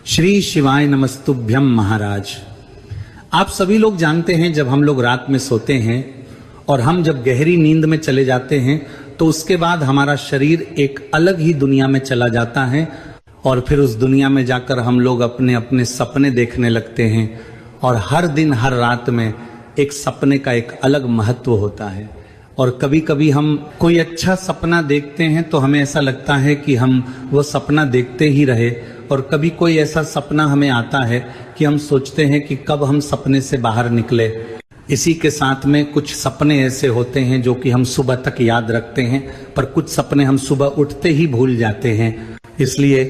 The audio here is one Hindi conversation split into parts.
श्री शिवाय नमस्तुभ्यम महाराज। आप सभी लोग जानते हैं जब हम लोग रात में सोते हैं और हम जब गहरी नींद में चले जाते हैं तो उसके बाद हमारा शरीर एक अलग ही दुनिया में चला जाता है और फिर उस दुनिया में जाकर हम लोग अपने अपने सपने देखने लगते हैं और हर दिन हर रात में एक सपने का एक अलग महत्व होता है। और कभी कभी हम कोई अच्छा सपना देखते हैं तो हमें ऐसा लगता है कि हम वो सपना देखते ही रहे, और कभी कोई ऐसा सपना हमें आता है कि हम सोचते हैं कि कब हम सपने से बाहर निकले। इसी के साथ में कुछ सपने ऐसे होते हैं जो कि हम सुबह तक याद रखते हैं, पर कुछ सपने हम सुबह उठते ही भूल जाते हैं। इसलिए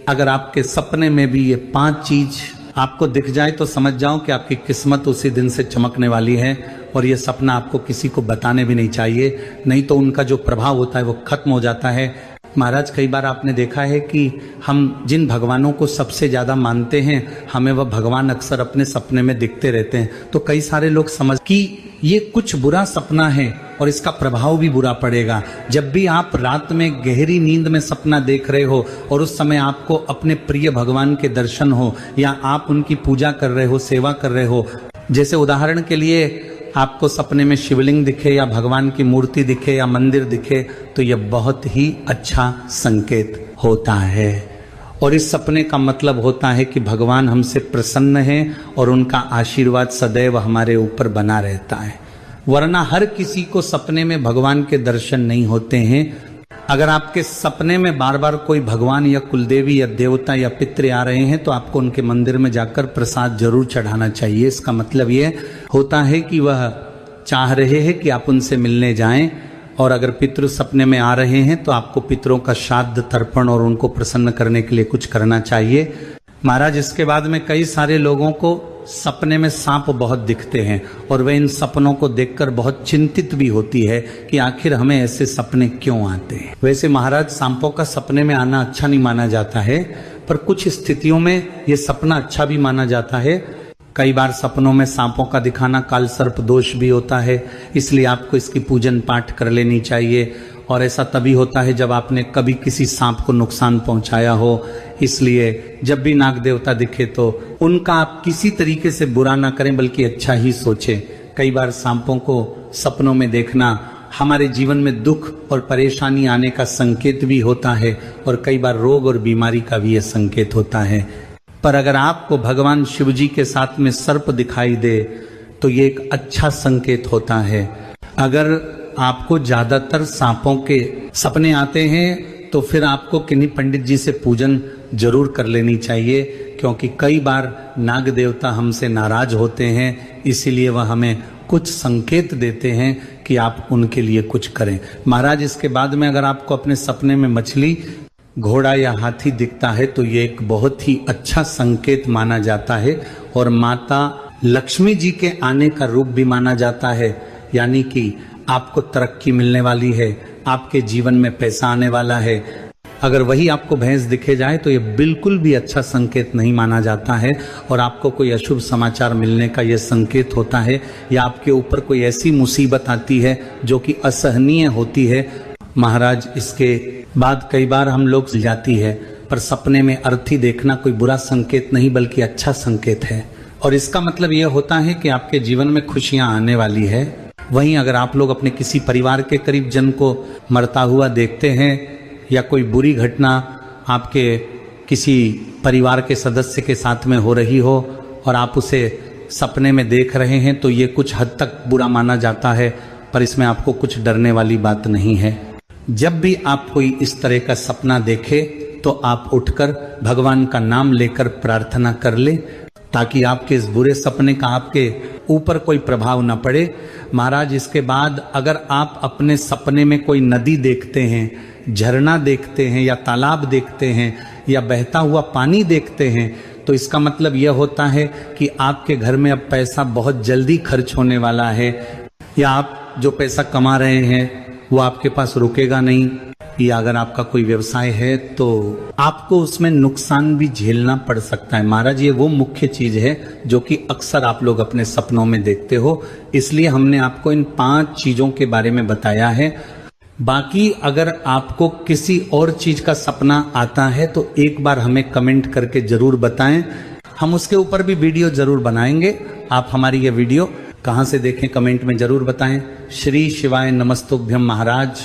अगर आपके सपने में भी ये 5 चीज आपको दिख जाए तो समझ जाओ कि आपकी किस्मत उसी दिन से चमकने वाली है, और ये सपना आपको किसी को बताने भी नहीं चाहिए, नहीं तो उनका जो प्रभाव होता है वो खत्म हो जाता है। महाराज, कई बार आपने देखा है कि हम जिन भगवानों को सबसे ज्यादा मानते हैं हमें वह भगवान अक्सर अपने सपने में दिखते रहते हैं। तो कई सारे लोग समझ कि ये कुछ बुरा सपना है और इसका प्रभाव भी बुरा पड़ेगा। जब भी आप रात में गहरी नींद में सपना देख रहे हो और उस समय आपको अपने प्रिय भगवान के दर्शन हो या आप उनकी पूजा कर रहे हो, सेवा कर रहे हो, जैसे उदाहरण के लिए आपको सपने में शिवलिंग दिखे या भगवान की मूर्ति दिखे या मंदिर दिखे तो यह बहुत ही अच्छा संकेत होता है। और इस सपने का मतलब होता है कि भगवान हमसे प्रसन्न है और उनका आशीर्वाद सदैव हमारे ऊपर बना रहता है। वरना हर किसी को सपने में भगवान के दर्शन नहीं होते हैं। अगर आपके सपने में बार बार कोई भगवान या कुलदेवी या देवता या पितृ आ रहे हैं तो आपको उनके मंदिर में जाकर प्रसाद जरूर चढ़ाना चाहिए। इसका मतलब ये होता है कि वह चाह रहे हैं कि आप उनसे मिलने जाएं, और अगर पितृ सपने में आ रहे हैं तो आपको पितरों का श्राद्ध तर्पण और उनको प्रसन्न करने के लिए कुछ करना चाहिए। महाराज, इसके बाद में कई सारे लोगों को सपने में सांप बहुत दिखते हैं और वे इन सपनों को देखकर बहुत चिंतित भी होती है कि आखिर हमें ऐसे सपने क्यों आते हैं। वैसे महाराज, सांपों का सपने में आना अच्छा नहीं माना जाता है, पर कुछ स्थितियों में ये सपना अच्छा भी माना जाता है। कई बार सपनों में सांपों का दिखाना काल सर्प दोष भी होता है, इसलिए आपको इसकी पूजन पाठ कर लेनी चाहिए। और ऐसा तभी होता है जब आपने कभी किसी सांप को नुकसान पहुंचाया हो। इसलिए जब भी नाग देवता दिखे तो उनका आप किसी तरीके से बुरा ना करें बल्कि अच्छा ही सोचें। कई बार सांपों को सपनों में देखना हमारे जीवन में दुख और परेशानी आने का संकेत भी होता है, और कई बार रोग और बीमारी का भी यह संकेत होता है। पर अगर आपको भगवान शिव जी के साथ में सर्प दिखाई दे तो ये एक अच्छा संकेत होता है। अगर आपको ज्यादातर सांपों के सपने आते हैं तो फिर आपको किन्हीं पंडित जी से पूजन जरूर कर लेनी चाहिए, क्योंकि कई बार नाग देवता हमसे नाराज होते हैं, इसीलिए वह हमें कुछ संकेत देते हैं कि आप उनके लिए कुछ करें। महाराज, इसके बाद में अगर आपको अपने सपने में मछली, घोड़ा या हाथी दिखता है तो ये एक बहुत ही अच्छा संकेत माना जाता है और माता लक्ष्मी जी के आने का रूप भी माना जाता है। यानी कि आपको तरक्की मिलने वाली है, आपके जीवन में पैसा आने वाला है। अगर वही आपको भैंस दिखे जाए तो यह बिल्कुल भी अच्छा संकेत नहीं माना जाता है और आपको कोई अशुभ समाचार मिलने का यह संकेत होता है, या आपके ऊपर कोई ऐसी मुसीबत आती है जो कि असहनीय होती है। महाराज, इसके बाद कई बार हम लोग जाती है, पर सपने में अर्थी देखना कोई बुरा संकेत नहीं बल्कि अच्छा संकेत है, और इसका मतलब यह होता है कि आपके जीवन में खुशियां आने वाली है। वहीं अगर आप लोग अपने किसी परिवार के करीब जन को मरता हुआ देखते हैं या कोई बुरी घटना आपके किसी परिवार के सदस्य के साथ में हो रही हो और आप उसे सपने में देख रहे हैं तो ये कुछ हद तक बुरा माना जाता है, पर इसमें आपको कुछ डरने वाली बात नहीं है। जब भी आप कोई इस तरह का सपना देखे तो आप उठकर भगवान का नाम लेकर प्रार्थना कर ले, ताकि आपके इस बुरे सपने का आपके ऊपर कोई प्रभाव न पड़े। महाराज, इसके बाद अगर आप अपने सपने में कोई नदी देखते हैं, झरना देखते हैं या तालाब देखते हैं या बहता हुआ पानी देखते हैं तो इसका मतलब यह होता है कि आपके घर में अब पैसा बहुत जल्दी खर्च होने वाला है, या आप जो पैसा कमा रहे हैं वो आपके पास रुकेगा नहीं, या अगर आपका कोई व्यवसाय है तो आपको उसमें नुकसान भी झेलना पड़ सकता है। महाराज, ये वो मुख्य चीज है जो कि अक्सर आप लोग अपने सपनों में देखते हो, इसलिए हमने आपको इन 5 चीजों के बारे में बताया है। बाकी अगर आपको किसी और चीज का सपना आता है तो एक बार हमें कमेंट करके जरूर बताएं, हम उसके ऊपर भी वीडियो जरूर बनाएंगे। आप हमारी ये वीडियो कहां से देखें कमेंट में जरूर बताएं। श्री शिवाय नमस्तुभ्यम महाराज।